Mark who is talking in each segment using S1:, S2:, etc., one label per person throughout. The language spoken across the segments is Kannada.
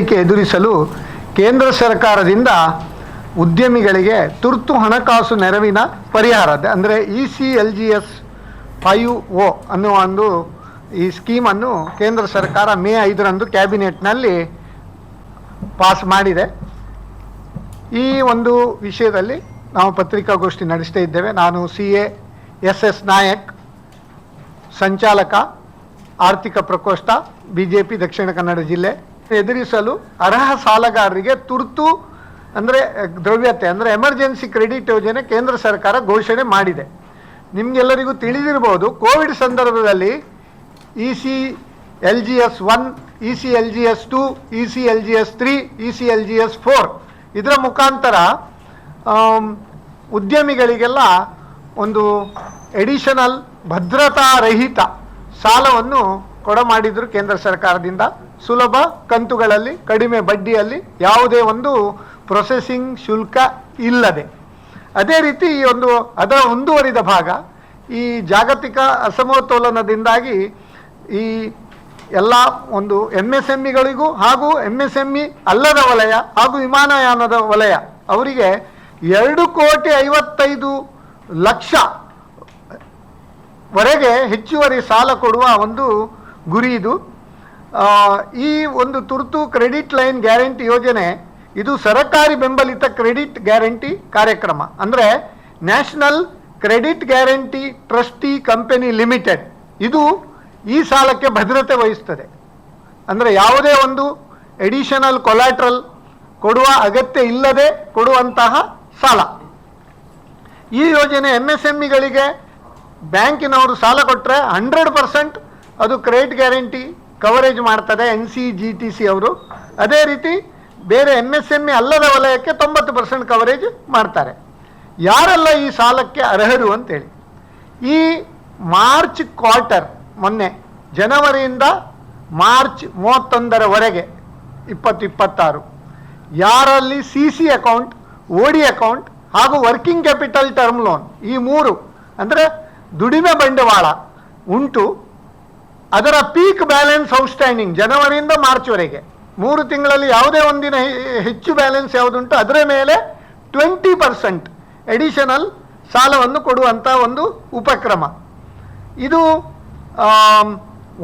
S1: ಬೇಡಿಕೆ ಎದುರಿಸಲು ಕೇಂದ್ರ ಸರ್ಕಾರದಿಂದ ಉದ್ಯಮಿಗಳಿಗೆ ತುರ್ತು ಹಣಕಾಸು ನೆರವಿನ ಪರಿಹಾರ ಅಂದರೆ ECLGS 5O ಅನ್ನುವ ಒಂದು ಈ ಸ್ಕೀಮನ್ನು ಕೇಂದ್ರ ಸರ್ಕಾರ ಮೇ 5ರಂದು ಕ್ಯಾಬಿನೆಟ್ನಲ್ಲಿ ಪಾಸ್ ಮಾಡಿದೆ. ಈ ಒಂದು ವಿಷಯದಲ್ಲಿ ನಾವು ಪತ್ರಿಕಾಗೋಷ್ಠಿ ನಡೆಸ್ತಾ ಇದ್ದೇವೆ. ನಾನು CA SS ನಾಯಕ್, ಸಂಚಾಲಕ, ಆರ್ಥಿಕ ಪ್ರಕೋಷ್ಠ, BJP ದಕ್ಷಿಣ ಕನ್ನಡ ಜಿಲ್ಲೆ. ಎದುರಿಸಲು ಅರ್ಹ ಸಾಲಗಾರರಿಗೆ ತುರ್ತು ಅಂದರೆ ದ್ರವ್ಯತೆ ಅಂದರೆ ಎಮರ್ಜೆನ್ಸಿ ಕ್ರೆಡಿಟ್ ಯೋಜನೆ ಕೇಂದ್ರ ಸರ್ಕಾರ ಘೋಷಣೆ ಮಾಡಿದೆ. ನಿಮಗೆಲ್ಲರಿಗೂ ತಿಳಿದಿರ್ಬೋದು, ಕೋವಿಡ್ ಸಂದರ್ಭದಲ್ಲಿ ECLGS 1, ECLGS 2, ECLGS 3, ECLGS 4 ಇದರ ಮುಖಾಂತರ ಉದ್ಯಮಿಗಳಿಗೆಲ್ಲ ಒಂದು ಎಡಿಷನಲ್ ಭದ್ರತಾರಹಿತ ಸಾಲವನ್ನು ಕೊಡಮಾಡಿದ್ರು ಕೇಂದ್ರ ಸರ್ಕಾರದಿಂದ. ಸುಲಭ ಕಂತುಗಳಲ್ಲಿ, ಕಡಿಮೆ ಬಡ್ಡಿಯಲ್ಲಿ, ಯಾವುದೇ ಒಂದು ಪ್ರೊಸೆಸಿಂಗ್ ಶುಲ್ಕ ಇಲ್ಲದೆ. ಅದೇ ರೀತಿ ಅದರ ಮುಂದುವರಿದ ಭಾಗ ಈ ಜಾಗತಿಕ ಅಸಮತೋಲನದಿಂದಾಗಿ ಈ ಎಲ್ಲ ಒಂದು MSMEಗಳಿಗೂ ಹಾಗೂ MSME ಅಲ್ಲದ ವಲಯ ಹಾಗೂ ವಿಮಾನಯಾನದ ವಲಯ ಅವರಿಗೆ 2,55,00,000 ವರೆಗೆ ಹೆಚ್ಚುವರಿ ಸಾಲ ಕೊಡುವ ಒಂದು ಗುರಿ ಇದು. ಈ ಒಂದು ತುರ್ತು ಕ್ರೆಡಿಟ್ ಲೈನ್ ಗ್ಯಾರಂಟಿ ಯೋಜನೆ ಇದು ಸರ್ಕಾರಿ ಬೆಂಬಲಿತ ಕ್ರೆಡಿಟ್ ಗ್ಯಾರಂಟಿ ಕಾರ್ಯಕ್ರಮ. ಅಂದರೆ national credit guarantee trustee company limited ಇದು ಈ ಸಾಲಕ್ಕೆ ಭದ್ರತೆ ವಹಿಸ್ತದೆ. ಅಂದರೆ ಯಾವುದೇ ಒಂದು ಎಡಿಷನಲ್ ಕೊಲಾಟ್ರಲ್ ಕೊಡುವ ಅಗತ್ಯ ಇಲ್ಲದೆ ಕೊಡುವಂತಹ ಸಾಲ. ಈ ಯೋಜನೆ MSMEಗಳಿಗೆ ಬ್ಯಾಂಕಿನವರು ಸಾಲ ಕೊಟ್ಟರೆ 100% ಅದು ಕ್ರೆಡಿಟ್ ಗ್ಯಾರಂಟಿ ಕವರೇಜ್ ಮಾಡ್ತದೆ NCGTC ಅವರು. ಅದೇ ರೀತಿ ಬೇರೆ MSME ಅಲ್ಲದ ವಲಯಕ್ಕೆ 90% ಕವರೇಜ್ ಮಾಡ್ತಾರೆ. ಯಾರೆಲ್ಲ ಈ ಸಾಲಕ್ಕೆ ಅರ್ಹರು ಅಂತೇಳಿ, ಈ ಮಾರ್ಚ್ ಕ್ವಾರ್ಟರ್ ಮೊನ್ನೆ ಜನವರಿಯಿಂದ ಮಾರ್ಚ್ 31ರವರೆಗೆ 2026 ಯಾರಲ್ಲಿ CC ಅಕೌಂಟ್, OD ಅಕೌಂಟ್ ಹಾಗೂ ವರ್ಕಿಂಗ್ ಕ್ಯಾಪಿಟಲ್ ಟರ್ಮ್ ಲೋನ್ ಈ 3 ಅಂದರೆ ದುಡಿಮೆ ಬಂಡವಾಳ ಉಂಟು, ಅದರ ಪೀಕ್ ಬ್ಯಾಲೆನ್ಸ್ ಔಟ್ಸ್ಟ್ಯಾಂಡಿಂಗ್ ಜನವರಿಯಿಂದ ಮಾರ್ಚ್ವರೆಗೆ 3 ತಿಂಗಳಲ್ಲಿ ಯಾವುದೇ ಒಂದಿನ ಹೆಚ್ಚು ಬ್ಯಾಲೆನ್ಸ್ ಯಾವುದುಂಟು ಅದರ ಮೇಲೆ 20% ಎಡಿಷನಲ್ ಸಾಲವನ್ನು ಕೊಡುವಂಥ ಒಂದು ಉಪಕ್ರಮ ಇದು.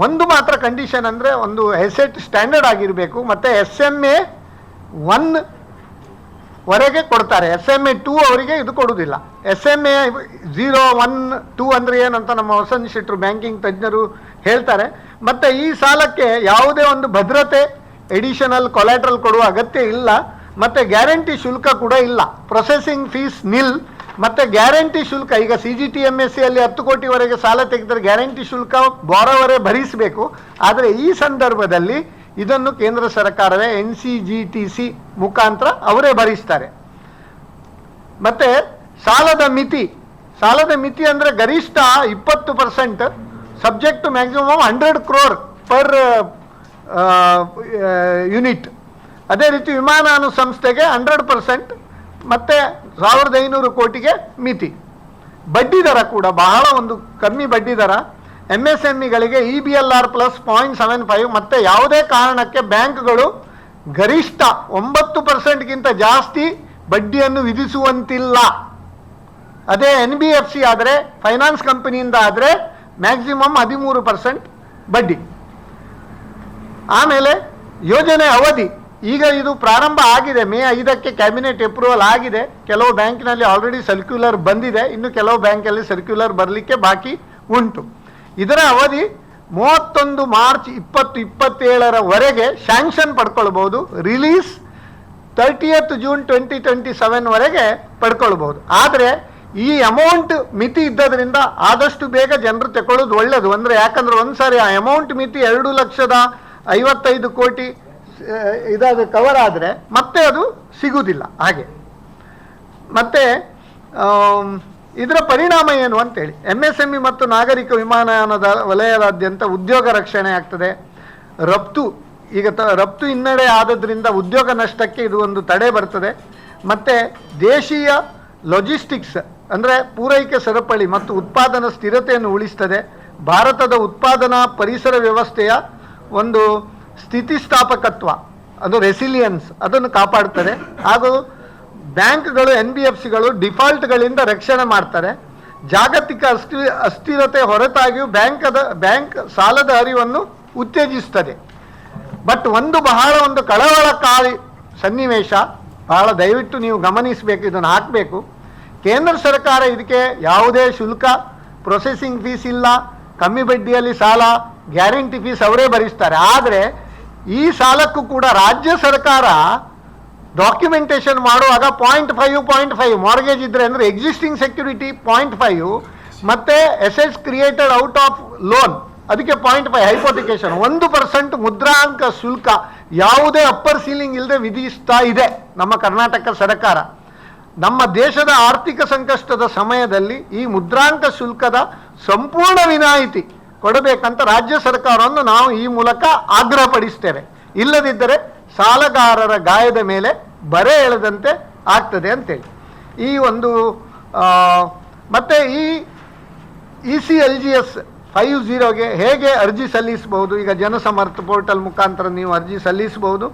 S1: ಒಂದು ಮಾತ್ರ ಕಂಡೀಷನ್ ಅಂದರೆ ಒಂದು ಎಸೆಟ್ ಸ್ಟ್ಯಾಂಡರ್ಡ್ ಆಗಿರಬೇಕು ಮತ್ತು SMA 1 ವರೆಗೆ ಕೊಡ್ತಾರೆ. SMA 2 ಅವರಿಗೆ ಇದು ಕೊಡುವುದಿಲ್ಲ. SMA 0, 1, 2 ಅಂದರೆ ಏನಂತ ನಮ್ಮ ವಸಂತ್ ಶೆಟ್ಟರು ಬ್ಯಾಂಕಿಂಗ್ ತಜ್ಞರು ಹೇಳ್ತಾರೆ. ಮತ್ತು ಈ ಸಾಲಕ್ಕೆ ಯಾವುದೇ ಒಂದು ಭದ್ರತೆ ಎಡಿಷನಲ್ ಕೊಲಾಟ್ರಲ್ ಕೊಡುವ ಅಗತ್ಯ ಇಲ್ಲ ಮತ್ತು ಗ್ಯಾರಂಟಿ ಶುಲ್ಕ ಕೂಡ ಇಲ್ಲ. ಪ್ರೊಸೆಸಿಂಗ್ ಫೀಸ್ ನಿಲ್ ಮತ್ತು ಗ್ಯಾರಂಟಿ ಶುಲ್ಕ ಈಗ CGTMSEಯಲ್ಲಿ 10 ಕೋಟಿವರೆಗೆ ಸಾಲ ತೆಗೆದರೆ ಗ್ಯಾರಂಟಿ ಶುಲ್ಕ ಬಾರೋವರೇ ಭರಿಸಬೇಕು. ಆದರೆ ಈ ಸಂದರ್ಭದಲ್ಲಿ ಇದನ್ನು ಕೇಂದ್ರ ಸರ್ಕಾರವೇ NCGTC ಮುಖಾಂತರ ಅವರೇ ಭರಿಸ್ತಾರೆ. ಮತ್ತು ಸಾಲದ ಮಿತಿ ಅಂದರೆ ಗರಿಷ್ಠ 20% subject to maximum 100 crore per unit. ಅದೇ ರೀತಿ ವಿಮಾನಯಾನ ಸಂಸ್ಥೆಗೆ 100% ಮತ್ತು 1,500 ಕೋಟಿಗೆ ಮಿತಿ. ಬಡ್ಡಿ ದರ ಕೂಡ ಬಹಳ ಒಂದು ಕಮ್ಮಿ ಬಡ್ಡಿ ದರ. MSMEಗಳಿಗೆ EBLR ಪ್ಲಸ್ 0.75 ಮತ್ತು ಯಾವುದೇ ಕಾರಣಕ್ಕೆ ಬ್ಯಾಂಕ್ಗಳು ಗರಿಷ್ಠ 9%ಗಿಂತ ಜಾಸ್ತಿ ಬಡ್ಡಿಯನ್ನು ವಿಧಿಸುವಂತಿಲ್ಲ. ಅದೇ NBFC ಆದರೆ, ಫೈನಾನ್ಸ್ ಕಂಪನಿಯಿಂದ ಆದರೆ ಮ್ಯಾಕ್ಸಿಮಮ್ 13% ಬಡ್ಡಿ. ಆಮೇಲೆ ಯೋಜನೆ ಅವಧಿ ಈಗ ಇದು ಪ್ರಾರಂಭ ಆಗಿದೆ. ಮೇ 5ಕ್ಕೆ ಕ್ಯಾಬಿನೆಟ್ ಅಪ್ರೂವಲ್ ಆಗಿದೆ. ಕೆಲವು ಬ್ಯಾಂಕಿನಲ್ಲಿ ಆಲ್ರೆಡಿ ಸರ್ಕ್ಯುಲರ್ ಬಂದಿದೆ, ಇನ್ನು ಕೆಲವು ಬ್ಯಾಂಕಲ್ಲಿ ಸರ್ಕ್ಯುಲರ್ ಬರಲಿಕ್ಕೆ ಬಾಕಿ ಉಂಟು. ಇದರ ಅವಧಿ 31 ಮಾರ್ಚ್ 2027ರವರೆಗೆ ಶಾಂಕ್ಷನ್ ಪಡ್ಕೊಳ್ಬೋದು. ರಿಲೀಸ್ 30th ಜೂನ್ 2027ವರೆಗೆ ಪಡ್ಕೊಳ್ಬೋದು. ಆದರೆ ಈ ಅಮೌಂಟ್ ಮಿತಿ ಇದ್ದದ್ರಿಂದ ಆದಷ್ಟು ಬೇಗ ಜನರು ತಗೊಳ್ಳೋದು ಒಳ್ಳೆಯದು. ಅಂದರೆ ಯಾಕಂದರೆ ಒಂದು ಸಾರಿ ಆ ಅಮೌಂಟ್ ಮಿತಿ 2,55,00,000 ಇದಾದ ಕವರ್ ಆದರೆ ಮತ್ತೆ ಅದು ಸಿಗುವುದಿಲ್ಲ ಹಾಗೆ. ಮತ್ತು ಇದರ ಪರಿಣಾಮ ಏನು ಅಂತೇಳಿ, MSME ಮತ್ತು ನಾಗರಿಕ ವಿಮಾನಯಾನದ ವಲಯದಾದ್ಯಂತ ಉದ್ಯೋಗ ರಕ್ಷಣೆ ಆಗ್ತದೆ. ರಫ್ತು ಹಿನ್ನಡೆ ಆದದ್ರಿಂದ ಉದ್ಯೋಗ ನಷ್ಟಕ್ಕೆ ಇದು ಒಂದು ತಡೆ ಬರ್ತದೆ. ಮತ್ತು ದೇಶೀಯ ಲಾಜಿಸ್ಟಿಕ್ಸ್ ಅಂದರೆ ಪೂರೈಕೆ ಸರಪಳಿ ಮತ್ತು ಉತ್ಪಾದನಾ ಸ್ಥಿರತೆಯನ್ನು ಉಳಿಸ್ತದೆ. ಭಾರತದ ಉತ್ಪಾದನಾ ಪರಿಸರ ವ್ಯವಸ್ಥೆಯ ಒಂದು ಸ್ಥಿತಿಸ್ಥಾಪಕತ್ವ ಅದು ರೆಸಿಲಿಯನ್ಸ್ ಅದನ್ನು ಕಾಪಾಡ್ತಾರೆ. ಹಾಗೂ ಬ್ಯಾಂಕ್ಗಳು NBFCಗಳು ಡಿಫಾಲ್ಟ್ಗಳಿಂದ ರಕ್ಷಣೆ ಮಾಡ್ತಾರೆ. ಜಾಗತಿಕ ಅಸ್ಥಿರತೆ ಹೊರತಾಗಿಯೂ ಬ್ಯಾಂಕ್ ಸಾಲದ ಹರಿವನ್ನು ಉತ್ತೇಜಿಸ್ತದೆ. ಬಟ್ ಬಹಳ ಒಂದು ಕಳವಳಕಾರಿ ಸನ್ನಿವೇಶ, ಬಹಳ ದಯವಿಟ್ಟು ನೀವು ಗಮನಿಸಬೇಕು, ಇದನ್ನು ಹಾಕಬೇಕು. ಕೇಂದ್ರ ಸರ್ಕಾರ ಇದಕ್ಕೆ ಯಾವುದೇ ಶುಲ್ಕ, ಪ್ರೊಸೆಸಿಂಗ್ ಫೀಸ್ ಇಲ್ಲ, ಕಮ್ಮಿ ಬಡ್ಡಿಯಲ್ಲಿ ಸಾಲ, ಗ್ಯಾರಂಟಿ ಫೀಸ್ ಅವರೇ ಭರಿಸ್ತಾರೆ. ಆದರೆ ಈ ಸಾಲಕ್ಕೂ ಕೂಡ ರಾಜ್ಯ ಸರ್ಕಾರ ಡಾಕ್ಯುಮೆಂಟೇಶನ್ ಮಾಡುವಾಗ 0.5 ಮಾರ್ಗೇಜ್ ಇದ್ರೆ ಅಂದರೆ ಎಕ್ಸಿಸ್ಟಿಂಗ್ ಸೆಕ್ಯೂರಿಟಿ 0.5 ಮತ್ತೆ assets created out of lone ಅದಕ್ಕೆ 0.5 ಹೈಪೋಥಿಕೇಶನ್ 1% ಮುದ್ರಾಂಕ ಶುಲ್ಕ ಯಾವುದೇ ಅಪ್ಪರ್ ಸೀಲಿಂಗ್ ಇಲ್ಲದೆ ವಿಧಿಸ್ತಾ ಇದೆ ನಮ್ಮ ಕರ್ನಾಟಕ ಸರ್ಕಾರ. ನಮ್ಮ ದೇಶದ ಆರ್ಥಿಕ ಸಂಕಷ್ಟದ ಸಮಯದಲ್ಲಿ ಈ ಮುದ್ರಾಂಕ ಶುಲ್ಕದ ಸಂಪೂರ್ಣ ವಿನಾಯಿತಿ ಕೊಡಬೇಕಂತ ರಾಜ್ಯ ಸರ್ಕಾರವನ್ನು ನಾವು ಈ ಮೂಲಕ ಆಗ್ರಹಪಡಿಸ್ತೇವೆ. ಇಲ್ಲದಿದ್ದರೆ ಸಾಲಗಾರರ ಗಾಯದ ಮೇಲೆ ಬರೆ ಎಳೆದಂತೆ ಆಗ್ತದೆ ಅಂತೇಳಿ ಈ ಒಂದು ಮತ್ತೆ ಈ ECLGS 50ಗೆ ಹೇಗೆ ಅರ್ಜಿ ಸಲ್ಲಿಸಬಹುದು? ಈಗ ಜನಸಮರ್ಥ ಪೋರ್ಟಲ್ ಮುಖಾಂತರ ನೀವು ಅರ್ಜಿ ಸಲ್ಲಿಸಬಹುದು.